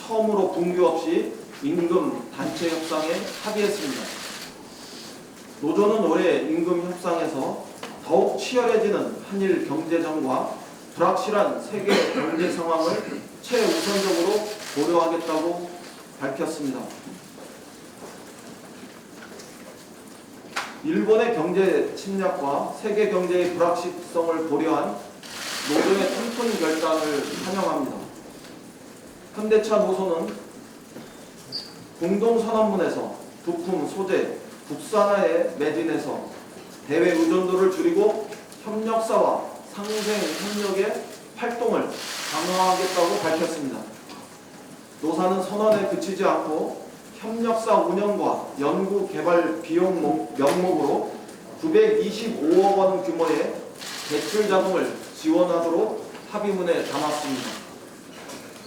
처음으로 분규 없이 임금 단체 협상에 합의했습니다. 노조는 올해 임금 협상에서 더욱 치열해지는 한일 경제전과 불확실한 세계 경제 상황을 최우선적으로 고려하겠다고 밝혔습니다. 일본의 경제 침략과 세계 경제의 불확실성을 고려한 노조의 튼튼 결단을 환영합니다. 현대차 노조는 공동선언문에서 부품, 소재, 국산화에 매진해서 대외 의존도를 줄이고 협력사와 상생 협력의 활동을 강화하겠다고 밝혔습니다. 노사는 선언에 그치지 않고 협력사 운영과 연구 개발 비용 명목으로 925억 원 규모의 대출 자금을 지원하도록 합의문에 담았습니다.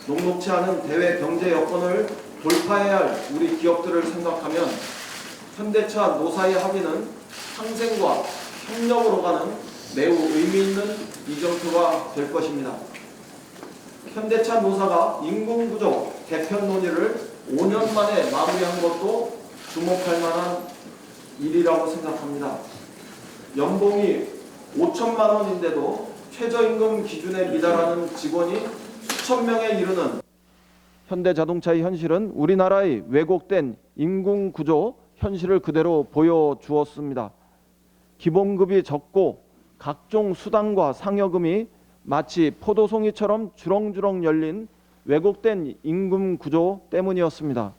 녹록치 않은 대외 경제 여건을 돌파해야 할 우리 기업들을 생각하면 현대차 노사의 합의는 상생과 협력으로 가는 매우 의미 있는 이정표가 될 것입니다. 현대차 노사가 임금구조 개편 논의를 5년 만에 마무리한 것도 주목할 만한 일이라고 생각합니다. 연봉이 5천만 원인데도 최저임금 기준에 미달하는 직원이 수천 명에 이르는 현대자동차의 현실은 우리나라의 왜곡된 임금구조 현실을 그대로 보여주었습니다. 기본급이 적고 각종 수당과 상여금이 마치 포도송이처럼 주렁주렁 열린 왜곡된 임금 구조 때문이었습니다.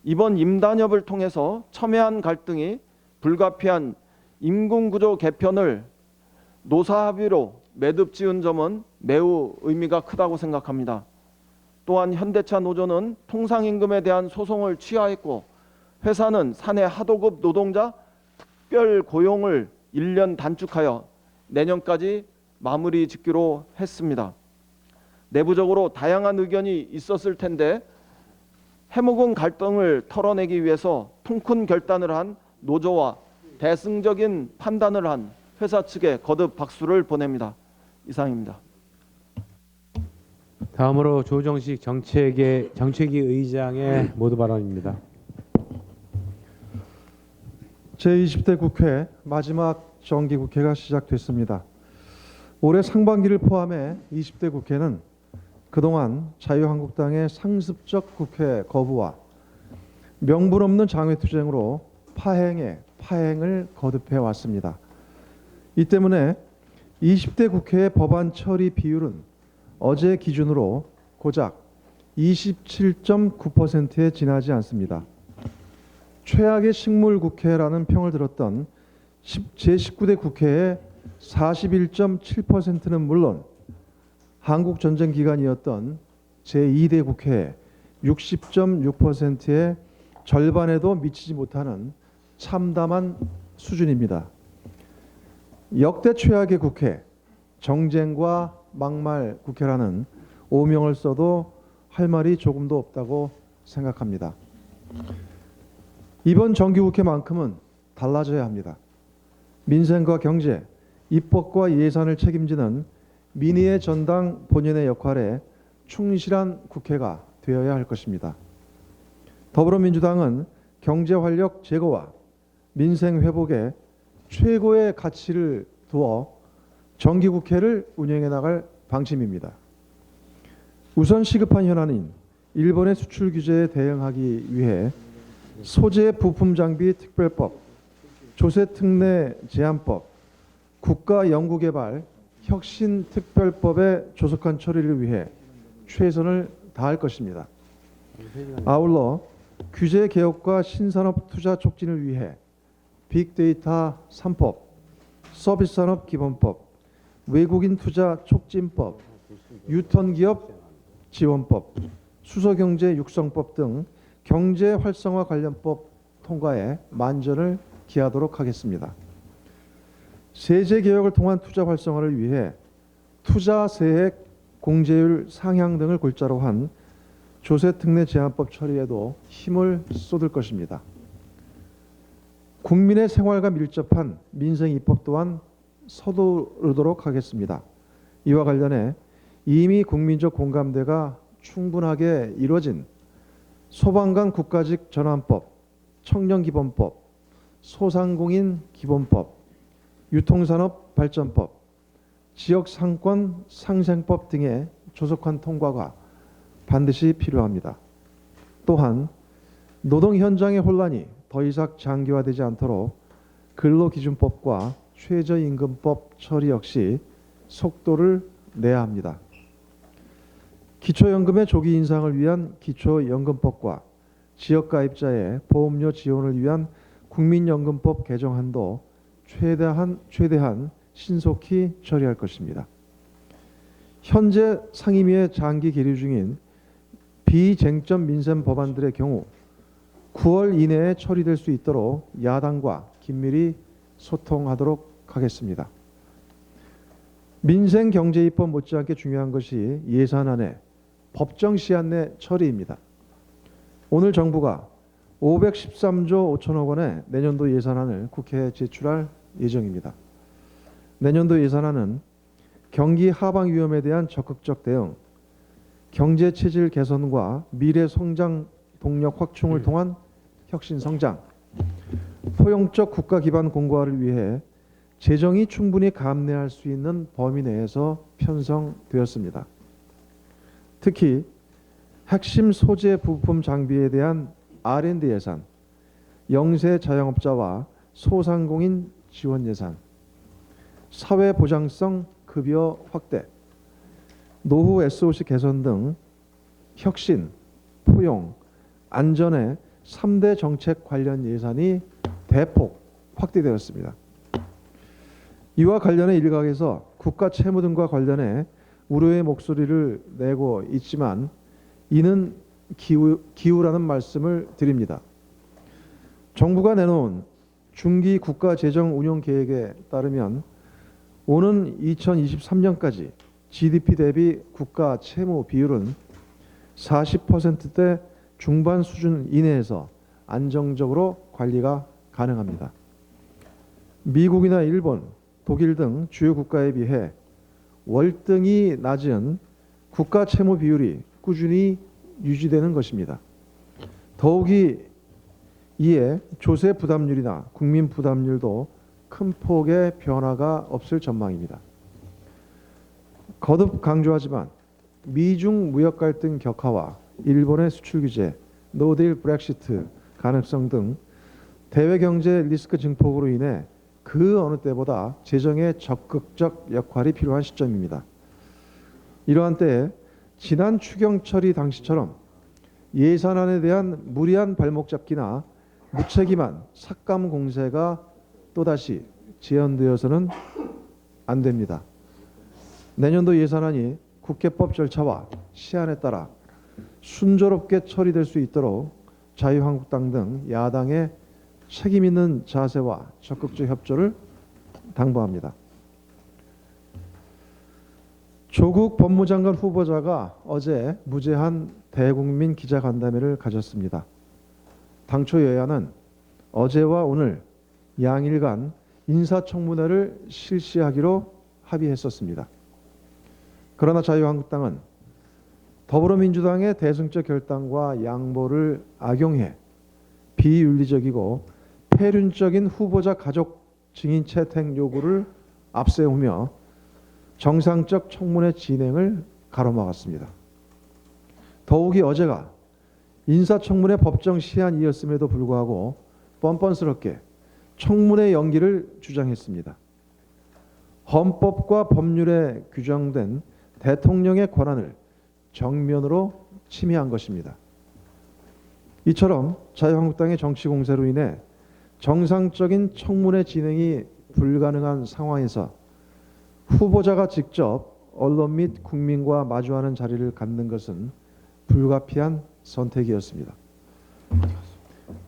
이번 임단협을 통해서 첨예한 갈등이 불가피한 임금 구조 개편을 노사 합의로 매듭 지은 점은 매우 의미가 크다고 생각합니다. 또한 현대차 노조는 통상임금에 대한 소송을 취하했고 회사는 사내 하도급 노동자 특별 고용을 1년 단축하여 내년까지 마무리 짓기로 했습니다. 내부적으로 다양한 의견이 있었을 텐데 해묵은 갈등을 털어내기 위해서 통큰 결단을 한 노조와 대승적인 판단을 한 회사 측에 거듭 박수를 보냅니다. 이상입니다. 다음으로 조정식 정책위 의장의 모두 발언입니다. 제20대 국회 마지막 정기국회가 시작됐습니다. 올해 상반기를 포함해 20대 국회는 그동안 자유한국당의 상습적 국회 거부와 명분 없는 장외투쟁으로 파행에 파행을 거듭해 왔습니다. 이 때문에 20대 국회의 법안 처리 비율은 어제 기준으로 고작 27.9%에 지나지 않습니다. 최악의 식물국회라는 평을 들었던 제19대 국회의 41.7%는 물론 한국전쟁 기간이었던 제2대 국회의 60.6%의 절반에도 미치지 못하는 참담한 수준입니다. 역대 최악의 국회, 정쟁과 막말 국회라는 오명을 써도 할 말이 조금도 없다고 생각합니다. 이번 정기국회만큼은 달라져야 합니다. 민생과 경제, 입법과 예산을 책임지는 민의의 전당 본연의 역할에 충실한 국회가 되어야 할 것입니다. 더불어민주당은 경제 활력 제고와 민생 회복에 최고의 가치를 두어 정기국회를 운영해 나갈 방침입니다. 우선 시급한 현안인 일본의 수출 규제에 대응하기 위해 소재 부품 장비 특별법, 조세특례 제한법, 국가연구개발 혁신특별법의 조속한 처리를 위해 최선을 다할 것입니다. 아울러 규제 개혁과 신산업 투자 촉진을 위해 빅데이터 3법, 서비스산업 기본법, 외국인 투자 촉진법, 유턴기업 지원법, 수소경제 육성법 등 경제 활성화 관련법 통과에 만전을 기하도록 하겠습니다. 세제 개혁을 통한 투자 활성화를 위해 투자 세액 공제율 상향 등을 골자로 한 조세특례 제한법 처리에도 힘을 쏟을 것입니다. 국민의 생활과 밀접한 민생 입법 또한 서두르도록 하겠습니다. 이와 관련해 이미 국민적 공감대가 충분하게 이루어진 소방관 국가직 전환법, 청년기본법, 소상공인 기본법, 유통산업 발전법, 지역상권 상생법 등의 조속한 통과가 반드시 필요합니다. 또한 노동 현장의 혼란이 더 이상 장기화되지 않도록 근로기준법과 최저임금법 처리 역시 속도를 내야 합니다. 기초연금의 조기 인상을 위한 기초연금법과 지역가입자의 보험료 지원을 위한 국민연금법 개정안도 최대한 신속히 처리할 것입니다. 현재 상임위에 장기 계류 중인 비쟁점 민생 법안들의 경우 9월 이내에 처리될 수 있도록 야당과 긴밀히 소통하도록 하겠습니다. 민생경제입법 못지않게 중요한 것이 예산안의 법정 시한 내 처리입니다. 오늘 정부가 513조 5천억 원의 내년도 예산안을 국회에 제출할 예정입니다. 내년도 예산안은 경기 하방 위험에 대한 적극적 대응, 경제 체질 개선과 미래 성장 동력 확충을 통한 혁신 성장, 포용적 국가 기반 공고화를 위해 재정이 충분히 감내할 수 있는 범위 내에서 편성되었습니다. 특히 핵심 소재 부품 장비에 대한 R&D 예산, 영세 자영업자와 소상공인 지원 예산, 사회보장성 급여 확대, 노후 SOC 개선 등 혁신, 포용, 안전의 3대 정책 관련 예산이 대폭 확대되었습니다. 이와 관련해 일각에서 국가 채무 등과 관련해 우려의 목소리를 내고 있지만 이는 기우라는 말씀을 드립니다. 정부가 내놓은 중기 국가 재정 운용 계획에 따르면 오는 2023년까지 GDP 대비 국가 채무 비율은 40%대 중반 수준 이내에서 안정적으로 관리가 가능합니다. 미국이나 일본, 독일 등 주요 국가에 비해 월등히 낮은 국가 채무 비율이 꾸준히 유지되는 것입니다. 더욱이 이에 조세 부담률이나 국민 부담률도 큰 폭의 변화가 없을 전망입니다. 거듭 강조하지만 미중 무역 갈등 격화와 일본의 수출 규제, 노딜 브렉시트 가능성 등 대외 경제 리스크 증폭으로 인해 그 어느 때보다 재정의 적극적 역할이 필요한 시점입니다. 이러한 때에 지난 추경 처리 당시처럼 예산안에 대한 무리한 발목 잡기나 무책임한 삭감 공세가 또다시 재현되어서는 안 됩니다. 내년도 예산안이 국회법 절차와 시한에 따라 순조롭게 처리될 수 있도록 자유한국당 등 야당의 책임 있는 자세와 적극적 협조를 당부합니다. 조국 법무장관 후보자가 어제 무제한 대국민 기자간담회를 가졌습니다. 당초 여야는 어제와 오늘 양일간 인사청문회를 실시하기로 합의했었습니다. 그러나 자유한국당은 더불어민주당의 대승적 결단과 양보를 악용해 비윤리적이고 폐륜적인 후보자 가족 증인 채택 요구를 앞세우며 정상적 청문회 진행을 가로막았습니다. 더욱이 어제가 인사청문회 법정 시한이었음에도 불구하고 뻔뻔스럽게 청문회 연기를 주장했습니다. 헌법과 법률에 규정된 대통령의 권한을 정면으로 침해한 것입니다. 이처럼 자유한국당의 정치 공세로 인해 정상적인 청문회 진행이 불가능한 상황에서 후보자가 직접 언론 및 국민과 마주하는 자리를 갖는 것은 불가피한 선택이었습니다.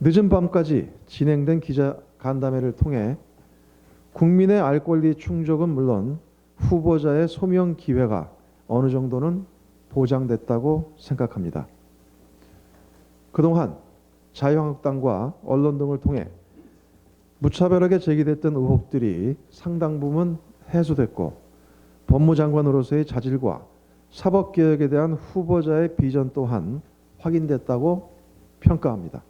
늦은 밤까지 진행된 기자간담회를 통해 국민의 알 권리 충족은 물론 후보자의 소명 기회가 어느 정도는 보장됐다고 생각합니다. 그동안 자유한국당과 언론 등을 통해 무차별하게 제기됐던 의혹들이 상당 부분 해소됐고 법무장관으로서의 자질과 사법개혁에 대한 후보자의 비전 또한 확인됐다고 평가합니다.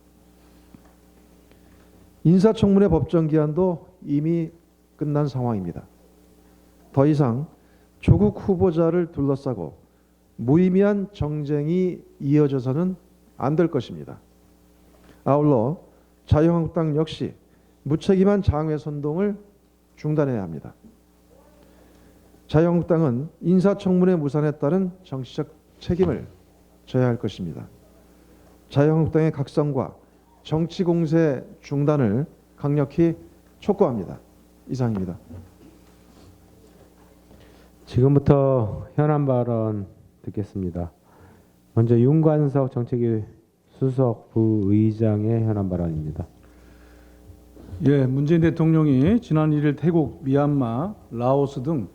인사청문회 법정 기한도 이미 끝난 상황입니다. 더 이상 조국 후보자를 둘러싸고 무의미한 정쟁이 이어져서는 안 될 것입니다. 아울러 자유한국당 역시 무책임한 장외 선동을 중단해야 합니다. 자유한국당은 인사청문회 무산에 따른 정치적 책임을 져야 할 것입니다. 자유한국당의 각성과 정치 공세 중단을 강력히 촉구합니다. 이상입니다. 지금부터 현안 발언 듣겠습니다. 먼저 윤관석 정책위 수석 부의장의 현안 발언입니다. 예, 문재인 대통령이 지난 1일 태국, 미얀마, 라오스 등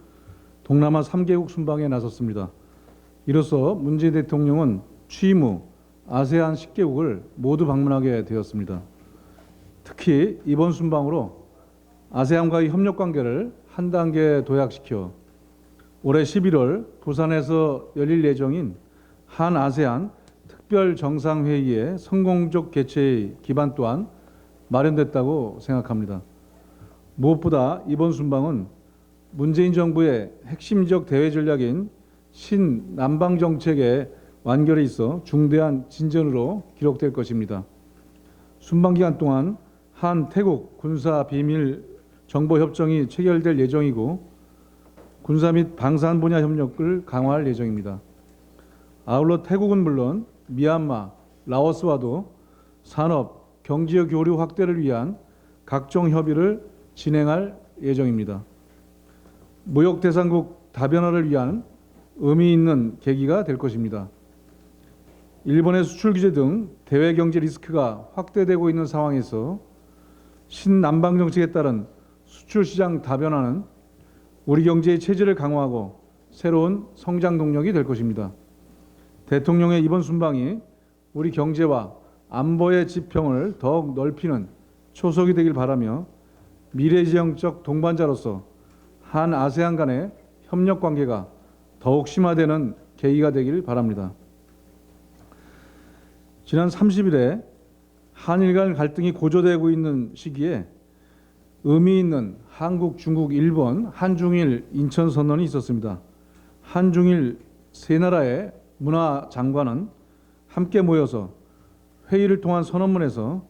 동남아 3개국 순방에 나섰습니다. 이로써 문재인 대통령은 취임 후 아세안 10개국을 모두 방문하게 되었습니다. 특히 이번 순방으로 아세안과의 협력 관계를 한 단계 도약시켜 올해 11월 부산에서 열릴 예정인 한 아세안 특별 정상회의의 성공적 개최의 기반 또한 마련됐다고 생각합니다. 무엇보다 이번 순방은 문재인 정부의 핵심적 대외 전략인 신남방 정책의 완결에 있어 중대한 진전으로 기록될 것입니다. 순방 기간 동안 한 태국 군사 비밀 정보 협정이 체결될 예정이고 군사 및 방산 분야 협력을 강화할 예정입니다. 아울러 태국은 물론 미얀마, 라오스와도 산업, 경제 교류 확대를 위한 각종 협의를 진행할 예정입니다. 무역 대상국 다변화를 위한 의미 있는 계기가 될 것입니다. 일본의 수출 규제 등 대외 경제 리스크가 확대되고 있는 상황에서 신남방 정책에 따른 수출 시장 다변화는 우리 경제의 체질을 강화하고 새로운 성장 동력이 될 것입니다. 대통령의 이번 순방이 우리 경제와 안보의 지평을 더욱 넓히는 초석이 되길 바라며 미래지향적 동반자로서 한 아세안 간의 협력 관계가 더욱 심화되는 계기가 되길 바랍니다. 지난 30일에 한일 간 갈등이 고조되고 있는 시기에 의미 있는 한국, 중국, 일본, 한중일 인천 선언이 있었습니다. 한중일 세 나라의 문화 장관은 함께 모여서 회의를 통한 선언문에서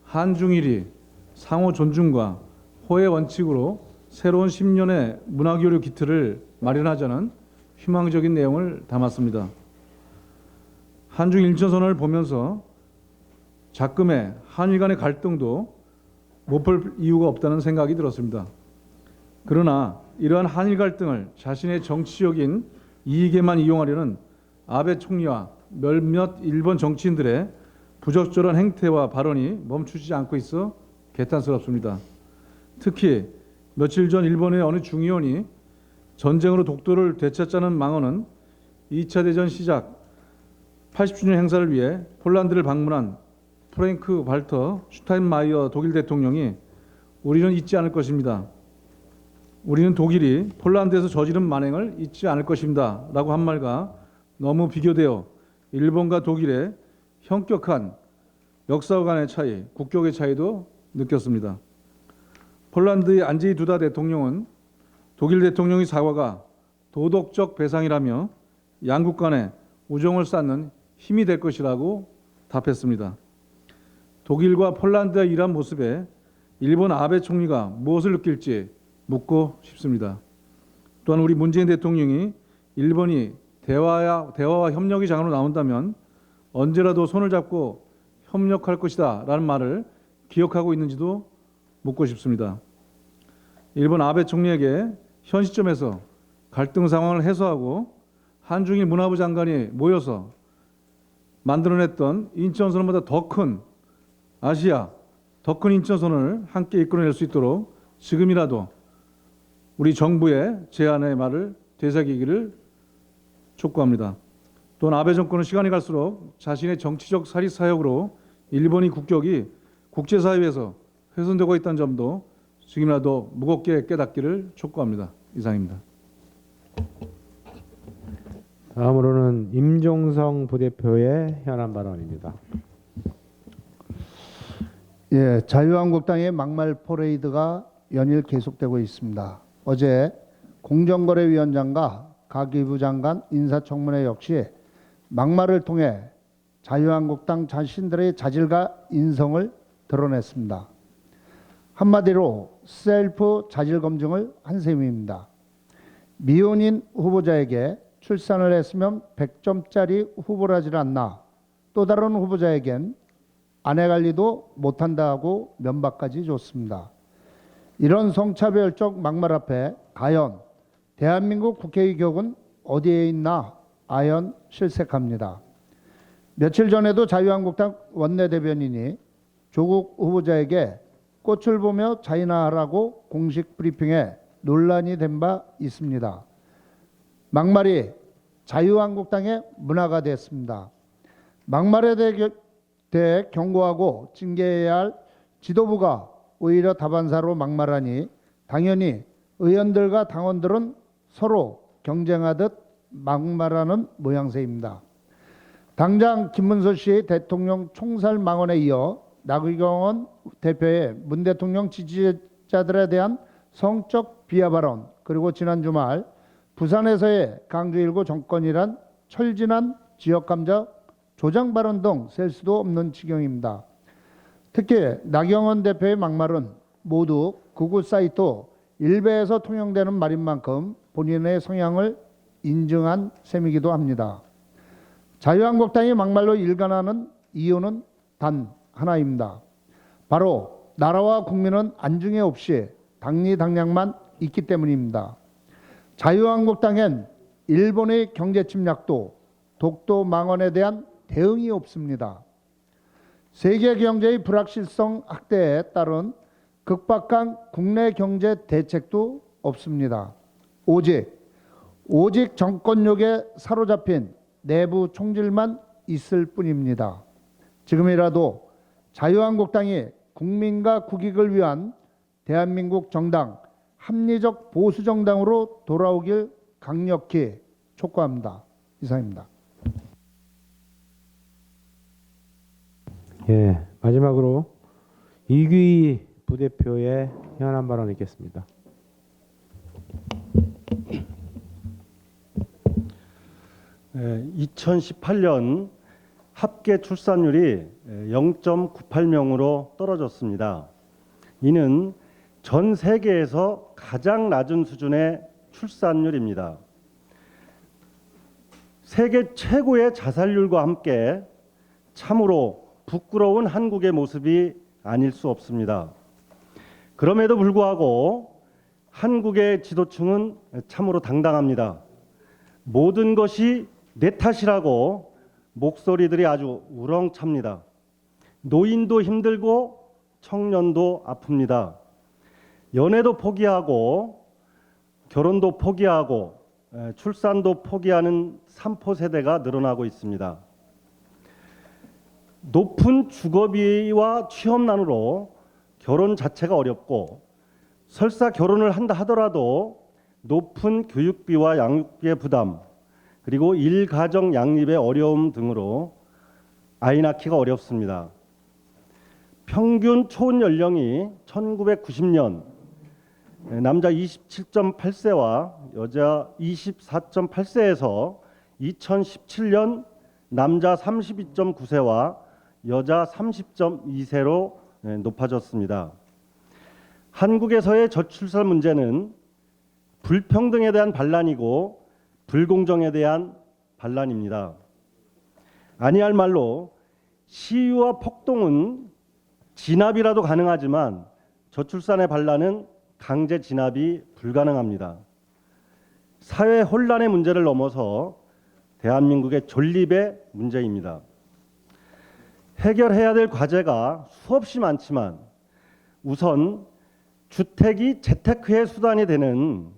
한중일이 상호 존중과 호의 원칙으로 새로운 10년의 문화교류 기틀을 마련하자는 희망적인 내용을 담았습니다. 한중일 인천 선언을 보면서 작금의 한일 간의 갈등도 못 볼 이유가 없다는 생각이 들었습니다. 그러나 이러한 한일 갈등을 자신의 정치적인 이익에만 이용하려는 아베 총리와 몇몇 일본 정치인들의 부적절한 행태와 발언이 멈추지 않고 있어 개탄스럽습니다. 특히 며칠 전 일본의 어느 중의원이 전쟁으로 독도를 되찾자는 망언은 2차 대전 시작 80주년 행사를 위해 폴란드를 방문한 프랭크 발터 슈타인마이어 독일 대통령이 우리는 잊지 않을 것입니다. 우리는 독일이 폴란드에서 저지른 만행을 잊지 않을 것입니다. 라고 한 말과 너무 비교되어 일본과 독일의 현격한 역사 간의 차이, 국격의 차이도 느꼈습니다. 폴란드의 안제이 두다 대통령은 독일 대통령의 사과가 도덕적 배상이라며 양국 간의 우정을 쌓는 힘이 될 것이라고 답했습니다. 독일과 폴란드의 이러한 모습에 일본 아베 총리가 무엇을 느낄지 묻고 싶습니다. 또한 우리 문재인 대통령이 일본이 대화와 협력의 장으로 나온다면 언제라도 손을 잡고 협력할 것이다 라는 말을 기억하고 있는지도 묻고 싶습니다. 일본 아베 총리에게 현 시점에서 갈등 상황을 해소하고 한중일 문화부 장관이 모여서 만들어냈던 인천선언보다 더 큰 아시아, 더 큰 인천선언을 함께 이끌어낼 수 있도록 지금이라도 우리 정부의 제안의 말을 되새기기를 촉구합니다. 또한 아베 정권은 시간이 갈수록 자신의 정치적 사리 사역으로 일본의 국격이 국제사회에서 훼손되고 있다는 점도 지금이라도 무겁게 깨닫기를 촉구합니다. 이상입니다. 다음으로는 임종성 부대표의 현안 발언입니다. 예, 자유한국당의 막말 퍼레이드가 연일 계속되고 있습니다. 어제 공정거래위원장과 가기부 장관 인사청문회 역시 막말을 통해 자유한국당 자신들의 자질과 인성을 드러냈습니다. 한마디로 셀프 자질 검증을 한 셈입니다. 미혼인 후보자에게 출산을 했으면 100점짜리 후보라질 않나, 또 다른 후보자에겐 아내 관리도 못한다고 면박까지 줬습니다. 이런 성차별적 막말 앞에 과연 대한민국 국회의 격은 어디에 있나 아연 실색합니다. 며칠 전에도 자유한국당 원내대변인이 조국 후보자에게 꽃을 보며 자인하라고 공식 브리핑에 논란이 된 바 있습니다. 막말이 자유한국당의 문화가 됐습니다. 막말에 대해 경고하고 징계해야 할 지도부가 오히려 다반사로 막말하니 당연히 의원들과 당원들은 서로 경쟁하듯 막말하는 모양새입니다. 당장 김문수 씨 대통령 총살 망언에 이어 나경원 대표의 문 대통령 지지자들에 대한 성적 비하 발언, 그리고 지난 주말 부산에서의 강주1구 정권이란 철진한 지역감정 조장 발언 등 셀 수도 없는 지경입니다. 특히 나경원 대표의 막말은 모두 극우 사이트 일베에서 통용되는 말인 만큼 본인의 성향을 인증한 셈이기도 합니다. 자유한국당이 막말로 일관하는 이유는 단 하나입니다. 바로 나라와 국민은 안중에 없이 당리당략만 있기 때문입니다. 자유한국당엔 일본의 경제 침략도 독도 망언에 대한 대응이 없습니다. 세계 경제의 불확실성 확대에 따른 극박한 국내 경제 대책도 없습니다. 오직 정권욕에 사로잡힌 내부 총질만 있을 뿐입니다. 지금이라도 자유한국당이 국민과 국익을 위한 대한민국 정당, 합리적 보수 정당으로 돌아오길 강력히 촉구합니다. 이상입니다. 예, 마지막으로 이규희 부대표의 현안 발언 있겠습니다. 예, 2018년 합계 출산율이 0.98명으로 떨어졌습니다. 이는 전 세계에서 가장 낮은 수준의 출산율입니다. 세계 최고의 자살률과 함께 참으로 부끄러운 한국의 모습이 아닐 수 없습니다. 그럼에도 불구하고 한국의 지도층은 참으로 당당합니다. 모든 것이 내 탓이라고 목소리들이 아주 우렁찹니다. 노인도 힘들고 청년도 아픕니다. 연애도 포기하고 결혼도 포기하고 출산도 포기하는 3포 세대가 늘어나고 있습니다. 높은 주거비와 취업난으로 결혼 자체가 어렵고 설사 결혼을 한다 하더라도 높은 교육비와 양육비의 부담, 그리고 일가정 양립의 어려움 등으로 아이 낳기가 어렵습니다. 평균 초혼 연령이 1990년 남자 27.8세와 여자 24.8세에서 2017년 남자 32.9세와 여자 30.2세로 높아졌습니다. 한국에서의 저출산 문제는 불평등에 대한 반란이고 불공정에 대한 반란입니다. 아니할 말로 시위와 폭동은 진압이라도 가능하지만 저출산의 반란은 강제 진압이 불가능합니다. 사회 혼란의 문제를 넘어서 대한민국의 존립의 문제입니다. 해결해야 될 과제가 수없이 많지만 우선 주택이 재테크의 수단이 되는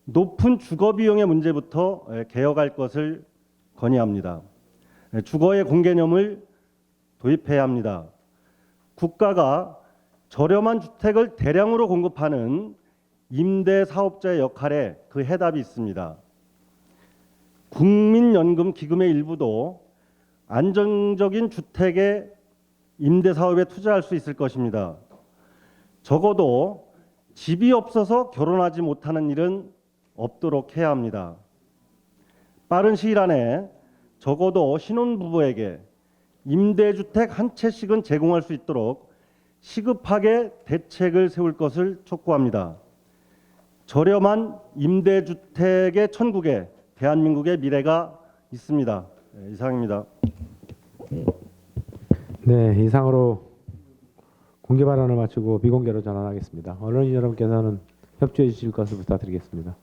높은 주거 비용의 문제부터 개혁할 것을 건의합니다. 주거의 공개념을 도입해야 합니다. 국가가 저렴한 주택을 대량으로 공급하는 임대 사업자의 역할에 그 해답이 있습니다. 국민연금 기금의 일부도 안정적인 주택의 임대 사업에 투자할 수 있을 것입니다. 적어도 집이 없어서 결혼하지 못하는 일은 없도록 해야 합니다. 빠른 시일 안에 적어도 신혼부부에게 임대주택 한 채씩은 제공할 수 있도록 시급하게 대책을 세울 것을 촉구합니다. 저렴한 임대주택의 천국에 대한민국의 미래가 있습니다. 이상입니다. 네, 이상으로 공개 발언을 마치고 비공개로 전환하겠습니다. 언론인 여러분께서는 협조해 주실 것을 부탁드리겠습니다.